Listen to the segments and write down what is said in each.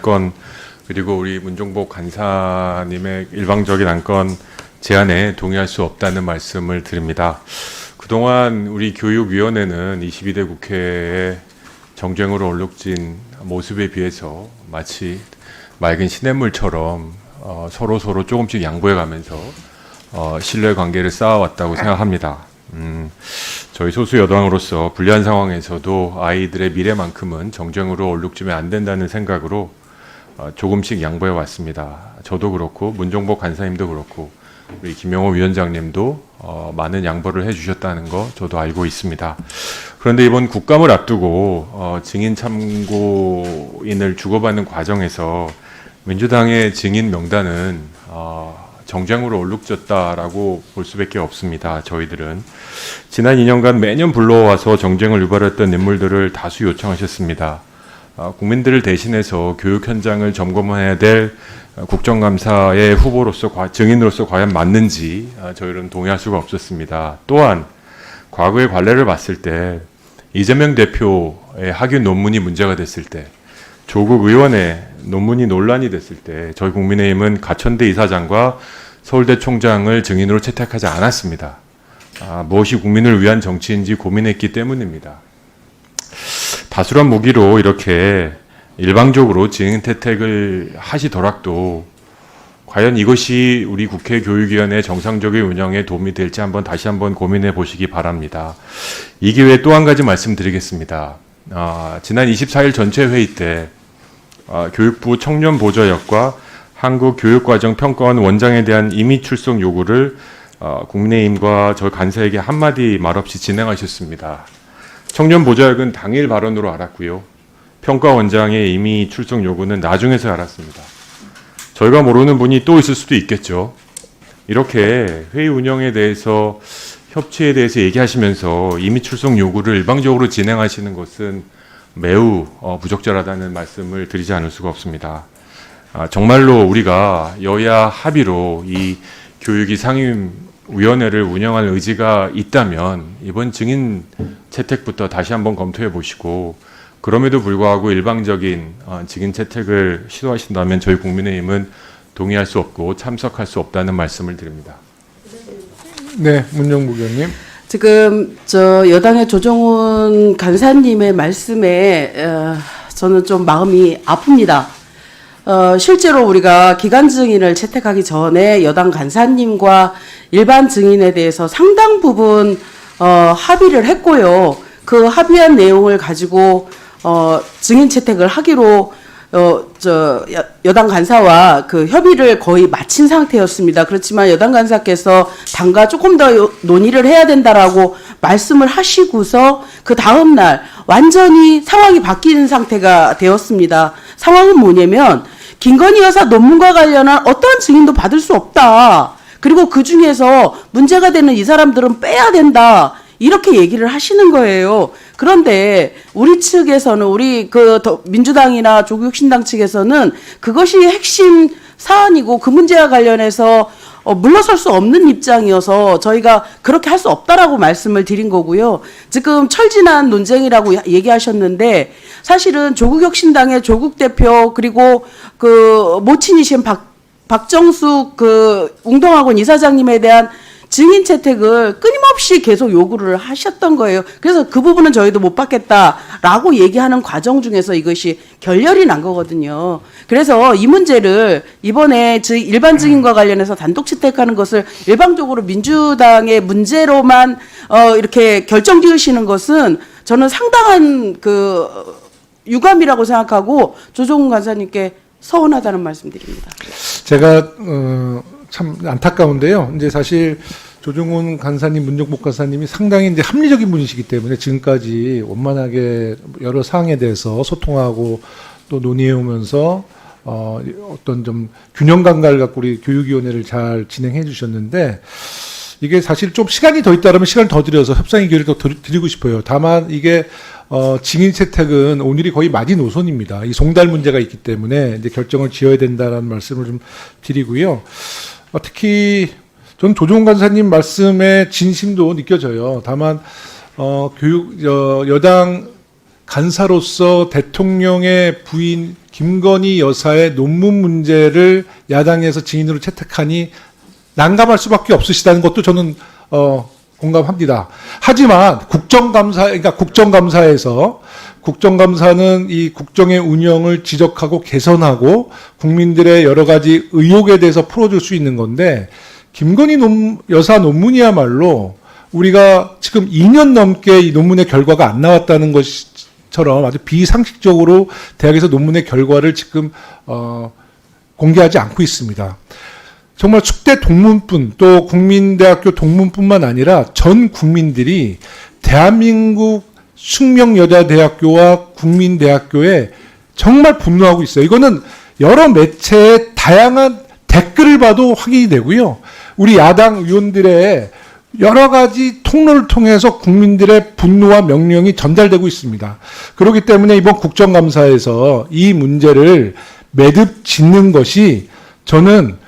안건 그리고 우리 문종복 간사님의 일방적인 안건 제안에 동의할 수 없다는 말씀을 드립니다. 그동안 우리 교육위원회는 22대 국회에 정쟁으로 얼룩진 모습에 비해서 마치 맑은 시냇물처럼 서로 조금씩 양보해가면서 신뢰관계를 쌓아왔다고 생각합니다. 저희 소수 여당으로서 불리한 상황에서도 아이들의 미래만큼은 정쟁으로 얼룩지면 안 된다는 생각으로 조금씩 양보해 왔습니다. 저도 그렇고 문종복 간사님도 그렇고 우리 김영호 위원장님도 많은 양보를 해주셨다는 거 저도 알고 있습니다. 그런데 이번 국감을 앞두고 증인 참고인을 주고받는 과정에서 민주당의 증인 명단은 정쟁으로 얼룩졌다라고 볼 수밖에 없습니다. 저희들은 지난 2년간 매년 불러와서 정쟁을 유발했던 인물들을 다수 요청하셨습니다. 국민들을 대신해서 교육 현장을 점검해야 될 국정감사의 후보로서 증인으로서 과연 맞는지 저희는 동의할 수가 없었습니다. 또한 과거의 관례를 봤을 때 이재명 대표의 학위 논문이 문제가 됐을 때 조국 의원의 논문이 논란이 됐을 때 저희 국민의힘은 가천대 이사장과 서울대 총장을 증인으로 채택하지 않았습니다. 무엇이 국민을 위한 정치인지 고민했기 때문입니다. 다수란 무기로 이렇게 일방적으로 증인 채택을 하시더라도 과연 이것이 우리 국회 교육위원회 정상적인 운영에 도움이 될지 다시 한번 고민해 보시기 바랍니다. 이 기회에 또 한 가지 말씀드리겠습니다. 지난 24일 전체 회의 때 교육부 청년보좌역과 한국교육과정평가원 원장에 대한 임의 출석 요구를 국민의힘과 저 간사에게 한마디 말없이 진행하셨습니다. 청년보좌역은 당일 발언으로 알았고요. 평가원장의 임의 출석 요구는 나중에서 알았습니다. 저희가 모르는 분이 또 있을 수도 있겠죠. 이렇게 회의 운영에 대해서 협치에 대해서 얘기하시면서 임의 출석 요구를 일방적으로 진행하시는 것은 매우 부적절하다는 말씀을 드리지 않을 수가 없습니다. 정말로 우리가 여야 합의로 이 교육위 상임위원회를 운영할 의지가 있다면 이번 증인 채택부터 다시 한번 검토해 보시고 그럼에도 불구하고 일방적인 증인 채택을 시도하신다면 저희 국민의힘은 동의할 수 없고 참석할 수 없다는 말씀을 드립니다. 네, 문정복 의원님. 지금 여당의 조정훈 간사님의 말씀에 저는 좀 마음이 아픕니다. 실제로 우리가 기간 증인을 채택하기 전에 여당 간사님과 일반 증인에 대해서 상당 부분 합의를 했고요. 그 합의한 내용을 가지고 증인 채택을 하기로 여당 간사와 그 협의를 거의 마친 상태였습니다. 그렇지만 여당 간사께서 당과 조금 더 논의를 해야 된다라고 말씀을 하시고서 그 다음 날 완전히 상황이 바뀐 상태가 되었습니다. 상황은 뭐냐면 김건희 여사 논문과 관련한 어떠한 증인도 받을 수 없다. 그리고 그 중에서 문제가 되는 이 사람들은 빼야 된다. 이렇게 얘기를 하시는 거예요. 그런데 우리 측에서는 민주당이나 조국혁신당 측에서는 그것이 핵심 사안이고 그 문제와 관련해서 물러설 수 없는 입장이어서 저희가 그렇게 할 수 없다라고 말씀을 드린 거고요. 지금 철진한 논쟁이라고 얘기하셨는데 사실은 조국혁신당의 조국 대표 그리고 그 모친이신 박정숙 그 웅동학원 이사장님에 대한 증인 채택을 끊임없이 계속 요구를 하셨던 거예요. 그래서 그 부분은 저희도 못 받겠다라고 얘기하는 과정 중에서 이것이 결렬이 난 거거든요. 그래서 이 문제를 이번에 일반 증인과 관련해서 단독 채택하는 것을 일방적으로 민주당의 문제로만 이렇게 결정 지으시는 것은 저는 상당한 그 유감이라고 생각하고 조정훈 간사님께 서운하다는 말씀드립니다. 제가 참 안타까운데요. 이제 사실 조정훈 간사님, 문정복 간사님이 상당히 이제 합리적인 분이시기 때문에 지금까지 원만하게 여러 사항에 대해서 소통하고 또 논의해오면서 어떤 좀 균형 감각을 갖고 우리 교육위원회를 잘 진행해 주셨는데 이게 사실 좀 시간이 더 있다면 시간을 더 들여서 협상의 기회를 더 드리고 싶어요. 다만 이게 증인 채택은 오늘이 거의 마지노선입니다. 이 송달 문제가 있기 때문에 이제 결정을 지어야 된다는 말씀을 좀 드리고요. 특히 전 조정훈 간사님 말씀의 진심도 느껴져요. 다만 여당 간사로서 대통령의 부인 김건희 여사의 논문 문제를 야당에서 증인으로 채택하니 난감할 수밖에 없으시다는 것도 저는 공감합니다. 하지만 국정감사에서 국정감사는 이 국정의 운영을 지적하고 개선하고 국민들의 여러 가지 의혹에 대해서 풀어줄 수 있는 건데 김건희 여사 논문이야말로 우리가 지금 2년 넘게 이 논문의 결과가 안 나왔다는 것처럼 아주 비상식적으로 대학에서 논문의 결과를 지금 공개하지 않고 있습니다. 정말 축대 동문뿐 또 국민대학교 동문뿐만 아니라 전 국민들이 대한민국 숙명여자대학교와 국민대학교에 정말 분노하고 있어요. 이거는 여러 매체의 다양한 댓글을 봐도 확인이 되고요. 우리 야당 의원들의 여러 가지 통로를 통해서 국민들의 분노와 명령이 전달되고 있습니다. 그렇기 때문에 이번 국정감사에서 이 문제를 매듭 짓는 것이 저는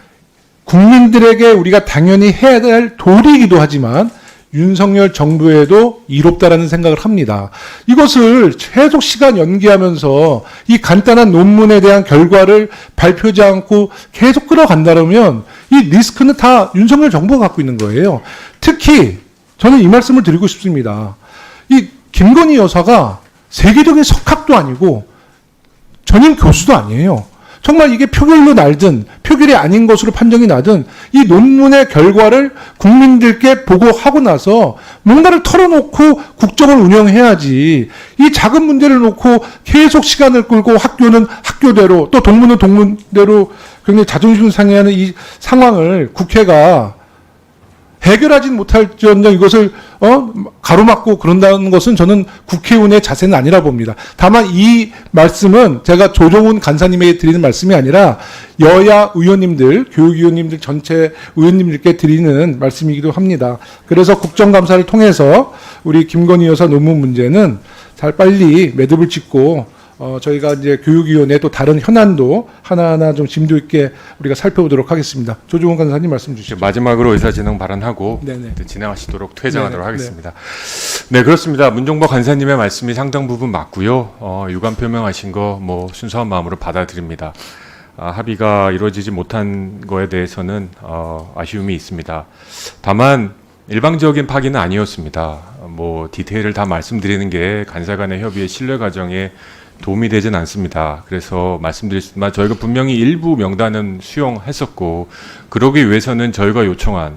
국민들에게 우리가 당연히 해야 될 도리이기도 하지만 윤석열 정부에도 이롭다라는 생각을 합니다. 이것을 계속 시간 연기하면서 이 간단한 논문에 대한 결과를 발표하지 않고 계속 끌어간다면 이 리스크는 다 윤석열 정부가 갖고 있는 거예요. 특히 저는 이 말씀을 드리고 싶습니다. 이 김건희 여사가 세계적인 석학도 아니고 전임 교수도 아니에요. 정말 이게 표결로 날든 표결이 아닌 것으로 판정이 나든 이 논문의 결과를 국민들께 보고하고 나서 뭔가를 털어놓고 국정을 운영해야지 이 작은 문제를 놓고 계속 시간을 끌고 학교는 학교대로 또 동문은 동문대로 굉장히 자존심 상해하는 이 상황을 국회가 해결하지 못할지언정 이것을 가로막고 그런다는 것은 저는 국회의원의 자세는 아니라 봅니다. 다만 이 말씀은 제가 조정훈 간사님에게 드리는 말씀이 아니라 여야 의원님들, 교육위원님들 전체 의원님들께 드리는 말씀이기도 합니다. 그래서 국정감사를 통해서 우리 김건희 여사 논문 문제는 잘 빨리 매듭을 짓고 저희가 이제 교육위원회 또 다른 현안도 하나하나 좀 심도 있게 우리가 살펴보도록 하겠습니다. 조종훈 간사님 말씀 주시죠. 마지막으로 의사진행 발언하고 진행하시도록 퇴장하도록 하겠습니다. 네, 그렇습니다. 문종복 간사님의 말씀이 상당 부분 맞고요. 유감 표명하신 거 뭐 순수한 마음으로 받아들입니다. 합의가 이루어지지 못한 거에 대해서는 아쉬움이 있습니다. 다만 일방적인 파기는 아니었습니다. 뭐 디테일을 다 말씀드리는 게 간사 간의 협의의 신뢰 과정에 도움이 되진 않습니다. 그래서 말씀드렸지만 저희가 분명히 일부 명단은 수용했었고 그러기 위해서는 저희가 요청한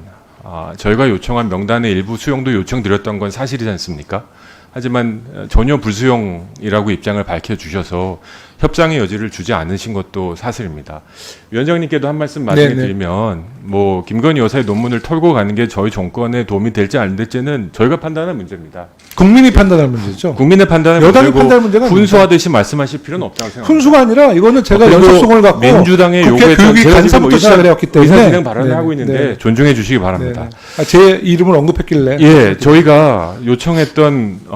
명단의 일부 수용도 요청드렸던 건 사실이지 않습니까? 하지만 전혀 불수용이라고 입장을 밝혀주셔서 협상의 여지를 주지 않으신 것도 사실입니다. 위원장님께도 한 말씀 말씀드리면 뭐 김건희 여사의 논문을 털고 가는 게 저희 정권에 도움이 될지 안 될지는 저희가 판단할 문제입니다. 국민이 판단할 문제죠. 국민의 판단을 여당이 판단할 문제가 훈수하듯이 말씀하실 필요는 없다고 생각합니다. 훈수가 아니라 이거는 제가 연속성을 갖고 민주당의 국회 교육위 간사부터 시작을 해왔기 때문에 의사진행 발언을 하고 있는데 존중해 주시기 바랍니다. 제 이름을 언급했길래 예, 저희가 요청했던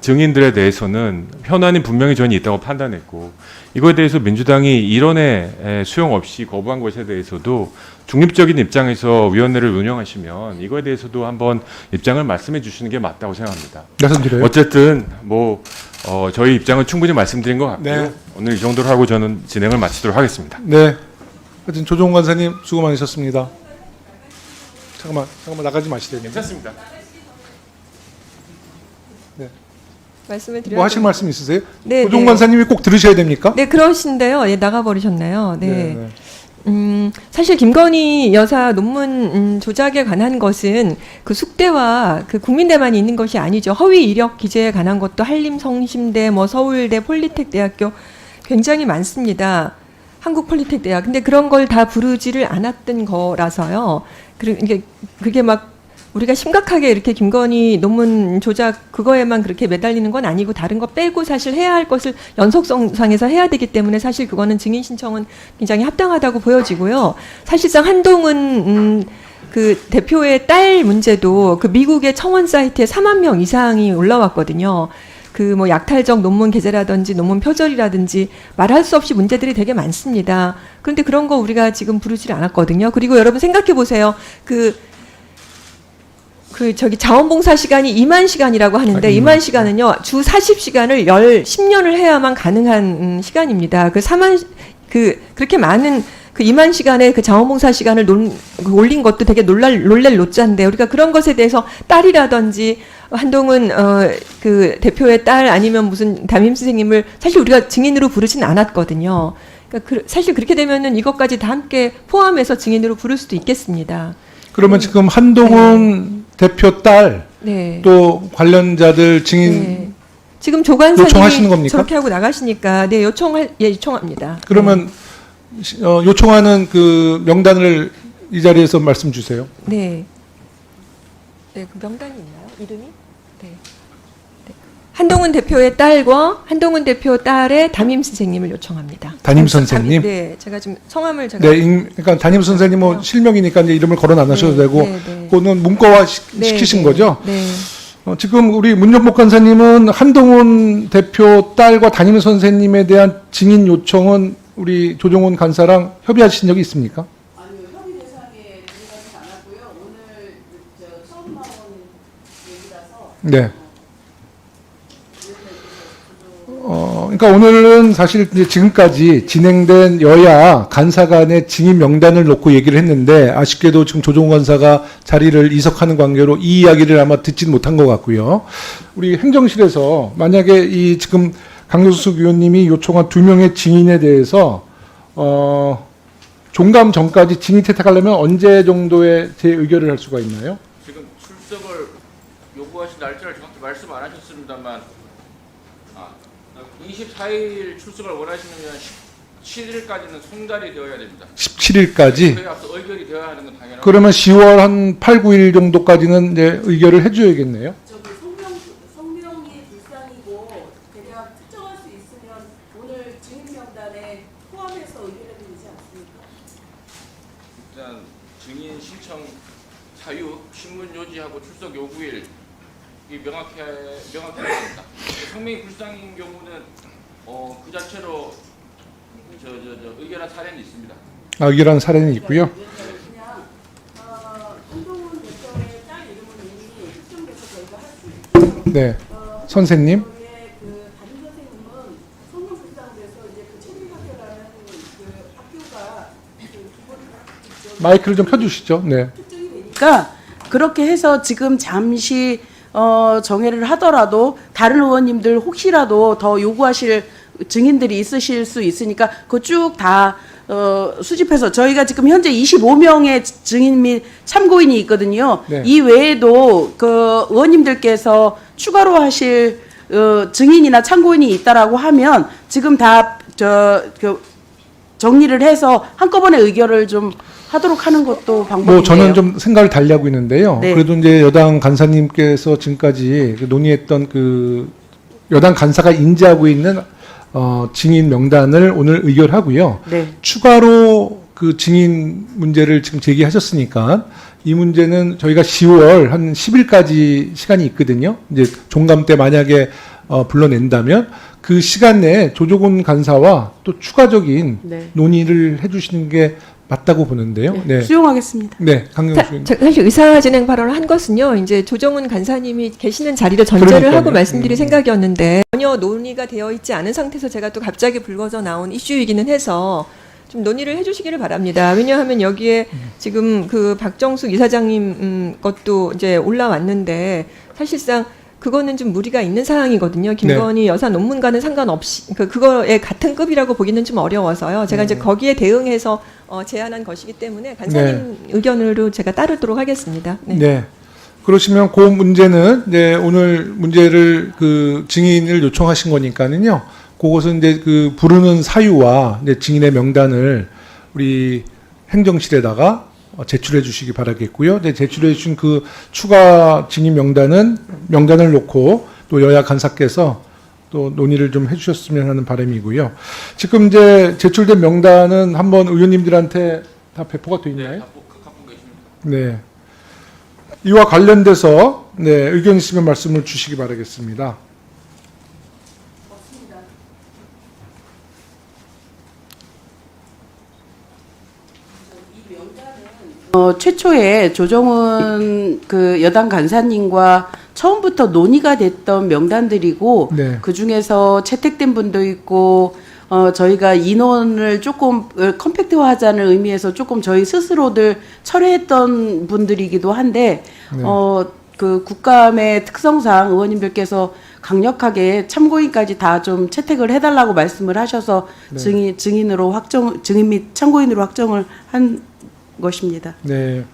증인들에 대해서는 현안이 분명히 저는 있다고 판단했고 이거에 대해서 민주당이 이론에 수용 없이 거부한 것에 대해서도 중립적인 입장에서 위원회를 운영하시면 이거에 대해서도 한번 입장을 말씀해 주시는 게 맞다고 생각합니다. 말씀드려요. 어쨌든 뭐 저희 입장을 충분히 말씀드린 것 같고요. 오늘 이 정도로 하고 저는 진행을 마치도록 하겠습니다. 네. 하여튼 조종훈 간사님 수고 많으셨습니다. 잠깐만 나가지 마시대요. 괜찮습니다. 말씀을 드려야 뭐 하실 말씀 있으세요? 네, 조종훈 네. 간사님이 꼭 들으셔야 됩니까? 네, 그러신데요. 예, 나가버리셨나요? 네. 사실 김건희 여사 논문 조작에 관한 것은 그 숙대와 그 국민대만 있는 것이 아니죠. 허위 이력 기재에 관한 것도 한림성심대, 뭐 서울대, 폴리텍대학교 굉장히 많습니다. 한국폴리텍대학. 근데 그런 걸 다 부르지를 않았던 거라서요. 그게 막 우리가 심각하게 이렇게 김건희 논문 조작 그거에만 그렇게 매달리는 건 아니고 다른 거 빼고 사실 해야 할 것을 연속성상에서 해야 되기 때문에 사실 그거는 증인 신청은 굉장히 합당하다고 보여지고요. 사실상 한동훈 그 대표의 딸 문제도 그 미국의 청원 사이트에 4만 명 이상이 올라왔거든요. 그 뭐 약탈적 논문 게재라든지 논문 표절이라든지 말할 수 없이 문제들이 되게 많습니다. 그런데 그런 거 우리가 지금 부르질 않았거든요. 그리고 여러분 생각해 보세요. 그 저기 자원봉사 시간이 2만 시간이라고 하는데 아, 2만 시간은요 주 40시간을 10년을 해야만 가능한 시간입니다. 그 4만 그렇게 많은 그 2만 시간의 그 자원봉사 시간을 올린 것도 되게 놀랄 노자인데 우리가 그런 것에 대해서 딸이라든지 한동훈 그 대표의 딸 아니면 무슨 담임 선생님을 사실 우리가 증인으로 부르진 않았거든요. 그러니까 사실 그렇게 되면은 이것까지 다 함께 포함해서 증인으로 부를 수도 있겠습니다. 그러면 지금 한동훈 대표 딸 네. 또 관련자들 증인 네. 지금 요청하시는 조간사님이 겁니까? 저렇게 하고 나가시니까 네 요청합니다. 그러면 요청하는 그 명단을 이 자리에서 말씀 주세요. 네. 네, 그 명단이 있나요? 이름이? 네. 네. 한동훈 대표의 딸과 한동훈 대표 딸의 담임 선생님을 요청합니다. 담임 선생님? 네, 제가 지금 성함을 제가 네, 그러니까 담임 선생님 뭐 실명이니까 이제 이름을 거론 안 하셔도 네, 되고, 네, 네. 그거는 문과화 네, 시키신 네, 거죠? 네. 지금 우리 문정복 간사님은 한동훈 대표 딸과 담임 선생님에 대한 증인 요청은 우리 조정훈 간사랑 협의하신 적이 있습니까? 아니요, 협의 대상에 들어가지 않았고요. 오늘 처음 나온 얘기라서 네. 그러니까 오늘은 사실 이제 지금까지 진행된 여야 간사 간의 증인 명단을 놓고 얘기를 했는데 아쉽게도 지금 조정훈 간사가 자리를 이석하는 관계로 이 이야기를 아마 듣진 못한 것 같고요. 우리 행정실에서 만약에 이 지금 강효숙 의원님이 요청한 2명의 증인에 대해서 종감 전까지 증인 채택하려면 언제 정도의 재의결을 할 수가 있나요? 지금 출석을 요구하신 날짜를 정확히 말씀 안 하셨습니다만 24일 출석을 원하시면 17일까지는 송달이 되어야 됩니다. 17일까지? 그에 앞서 의결이 되어야 하는 건 당연하고 그러면 10월 한 8, 9일 정도까지는 이제 의결을 해줘야겠네요. 저기 성명이 불상이고 대략 특정할 수 있으면 오늘 증인 명단에 포함해서 의결해도 되지 않습니까? 일단 증인 신청 사유, 신문 요지하고 출석 요구일 이 명확해야 됩니다. 성명이 불상인 경우는 그 자체로 의결한 사례는 있습니다. 의결한 사례는 있고요. 그냥 한동훈 대표의 딸 이름은 이미 특정돼서 저희가 할 수 있고요. 네. 선생님. 저희의 그 담임 선생님은 성명 불상돼서 이제 그 체리학교라는 그 학교가 그 기본 마이크를 좀 켜주시죠. 네. 특정이 되니까 그렇게 해서 지금 잠시 정회를 하더라도 다른 의원님들 혹시라도 더 요구하실 증인들이 있으실 수 있으니까 그거 쭉 다 수집해서 저희가 지금 현재 25명의 증인 및 참고인이 있거든요. 네. 이 외에도 그 의원님들께서 추가로 하실 증인이나 참고인이 있다라고 하면 지금 다 정리를 해서 한꺼번에 의결을 좀 하도록 하는 것도 방법이에요. 뭐 저는 좀 생각을 달리하고 있는데요. 네. 그래도 이제 여당 간사님께서 지금까지 그 논의했던 그 여당 간사가 인지하고 있는 증인 명단을 오늘 의결하고요. 네. 추가로 그 증인 문제를 지금 제기하셨으니까 이 문제는 저희가 10월 한 10일까지 시간이 있거든요. 이제 종감 때 만약에 불러낸다면 그 시간 내에 조정훈 간사와 또 추가적인 네. 논의를 해주시는 게 맞다고 보는데요. 네. 수용하겠습니다. 네, 강경수 의원님. 사실 의사진행 발언을 한 것은요, 이제 조정훈 간사님이 계시는 자리를 전제를 그러니까요. 하고 말씀드릴 생각이었는데, 전혀 논의가 되어 있지 않은 상태에서 제가 또 갑자기 불거져 나온 이슈이기는 해서, 좀 논의를 해주시기를 바랍니다. 왜냐하면 여기에 지금 그 박정숙 이사장님 것도 이제 올라왔는데, 사실상 그거는 좀 무리가 있는 사항이거든요. 김건희 여사 논문과는 상관없이 그거에 같은 급이라고 보기는 좀 어려워서요. 제가 이제 거기에 대응해서 제안한 것이기 때문에 간사님 의견으로 제가 따르도록 하겠습니다. 네. 네. 그러시면 그 문제는 이제 오늘 문제를 그 증인을 요청하신 거니까는요. 그것은 이제 그 부르는 사유와 이제 증인의 명단을 우리 행정실에다가 제출해 주시기 바라겠고요. 네, 제출해 주신 그 추가 증인 명단을 놓고 또 여야 간사께서 또 논의를 좀 해주셨으면 하는 바람이고요. 지금 이제 제출된 명단은 한번 의원님들한테 다 배포가 돼 있나요? 갖고 계십니다. 네. 이와 관련돼서 네, 의견 있으면 말씀을 주시기 바라겠습니다. 없습니다. 최초에 조정훈 그 여당 간사님과 처음부터 논의가 됐던 명단들이고 네. 그 중에서 채택된 분도 있고 저희가 인원을 조금 컴팩트화하자는 의미에서 조금 저희 스스로들 철회했던 분들이기도 한데 네. 그 국감의 특성상 의원님들께서 강력하게 참고인까지 다 좀 채택을 해달라고 말씀을 하셔서 네. 증인 및 참고인으로 확정을 한 것입니다. 네.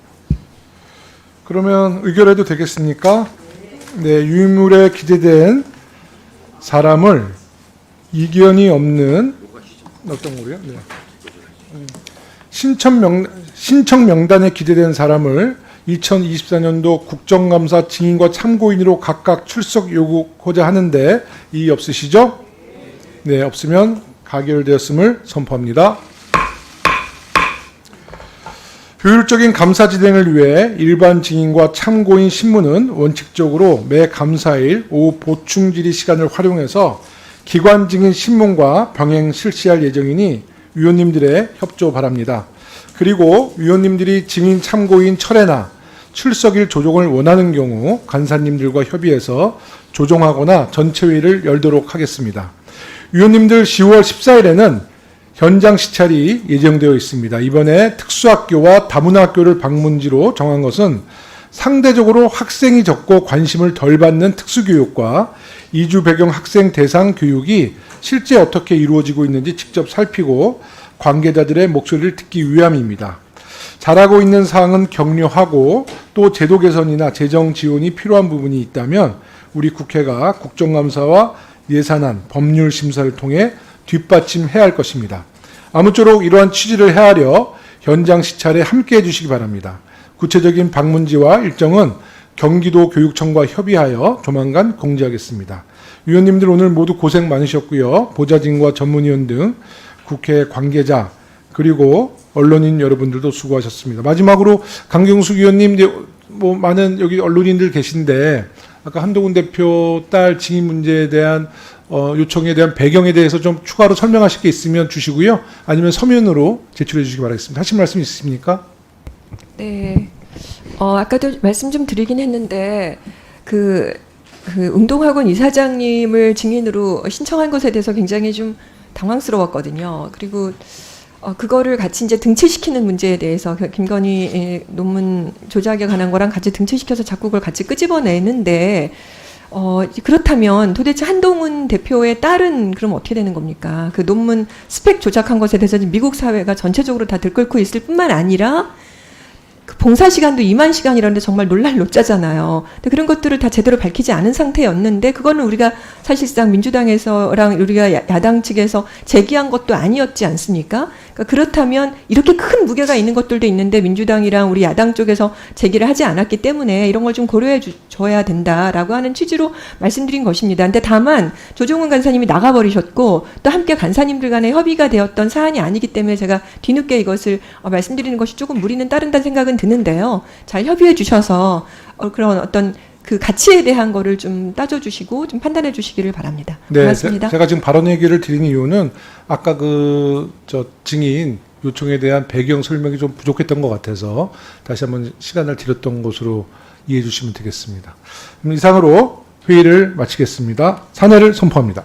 그러면 의결해도 되겠습니까? 네, 유인물에 기재된 사람을 이견이 없는 어떤 거요? 네. 신청 명단에 기재된 사람을 2024년도 국정감사 증인과 참고인으로 각각 출석 요구하고자 하는데 이의 없으시죠? 네, 없으면 가결되었음을 선포합니다. 효율적인 감사 진행을 위해 일반 증인과 참고인 신문은 원칙적으로 매 감사일 오후 보충 질의 시간을 활용해서 기관 증인 신문과 병행 실시할 예정이니 위원님들의 협조 바랍니다. 그리고 위원님들이 증인 참고인 철회나 출석일 조정을 원하는 경우 간사님들과 협의해서 조정하거나 전체회의를 열도록 하겠습니다. 위원님들 10월 14일에는 현장 시찰이 예정되어 있습니다. 이번에 특수학교와 다문화학교를 방문지로 정한 것은 상대적으로 학생이 적고 관심을 덜 받는 특수교육과 이주 배경 학생 대상 교육이 실제 어떻게 이루어지고 있는지 직접 살피고 관계자들의 목소리를 듣기 위함입니다. 잘하고 있는 사항은 격려하고 또 제도 개선이나 재정 지원이 필요한 부분이 있다면 우리 국회가 국정감사와 예산안, 법률 심사를 통해 뒷받침해야 할 것입니다. 아무쪼록 이러한 취지를 헤아려 현장 시찰에 함께해 주시기 바랍니다. 구체적인 방문지와 일정은 경기도 교육청과 협의하여 조만간 공지하겠습니다. 위원님들 오늘 모두 고생 많으셨고요. 보좌진과 전문위원 등 국회 관계자 그리고 언론인 여러분들도 수고하셨습니다. 마지막으로 강경숙 위원님, 뭐 많은 여기 언론인들 계신데 아까 한동훈 대표 딸 증인 문제에 대한 요청에 대한 배경에 대해서 좀 추가로 설명하실 게 있으면 주시고요. 아니면 서면으로 제출해 주시기 바라겠습니다. 하실 말씀 있으십니까? 네. 아까도 말씀 좀 드리긴 했는데 그 운동학원 이사장님을 증인으로 신청한 것에 대해서 굉장히 좀 당황스러웠거든요. 그리고 그거를 같이 이제 등치시키는 문제에 대해서 김건희 논문 조작에 관한 거랑 같이 등치시켜서 자꾸 그걸 같이 끄집어내는데 그렇다면 도대체 한동훈 대표의 딸은 그럼 어떻게 되는 겁니까? 그 논문 스펙 조작한 것에 대해서 미국 사회가 전체적으로 다 들끓고 있을 뿐만 아니라 그 봉사 시간도 2만 시간이라는데 정말 놀랄 노짜잖아요. 근데 그런 것들을 다 제대로 밝히지 않은 상태였는데 그거는 우리가 사실상 민주당에서랑 우리가 야당 측에서 제기한 것도 아니었지 않습니까? 그러니까 그렇다면 이렇게 큰 무게가 있는 것들도 있는데 민주당이랑 우리 야당 쪽에서 제기를 하지 않았기 때문에 이런 걸 좀 고려해 줘야 된다라고 하는 취지로 말씀드린 것입니다. 근데 다만 조정훈 간사님이 나가버리셨고 또 함께 간사님들 간에 협의가 되었던 사안이 아니기 때문에 제가 뒤늦게 이것을 말씀드리는 것이 조금 무리는 따른다는 생각은 드는데요. 잘 협의해 주셔서 그런 어떤 그 가치에 대한 거를 좀 따져주시고 좀 판단해 주시기를 바랍니다. 네, 고맙습니다. 제가 지금 발언 얘기를 드리는 이유는 아까 증인 요청에 대한 배경 설명이 좀 부족했던 것 같아서 다시 한번 시간을 드렸던 것으로 이해해 주시면 되겠습니다. 이상으로 회의를 마치겠습니다. 산회를 선포합니다.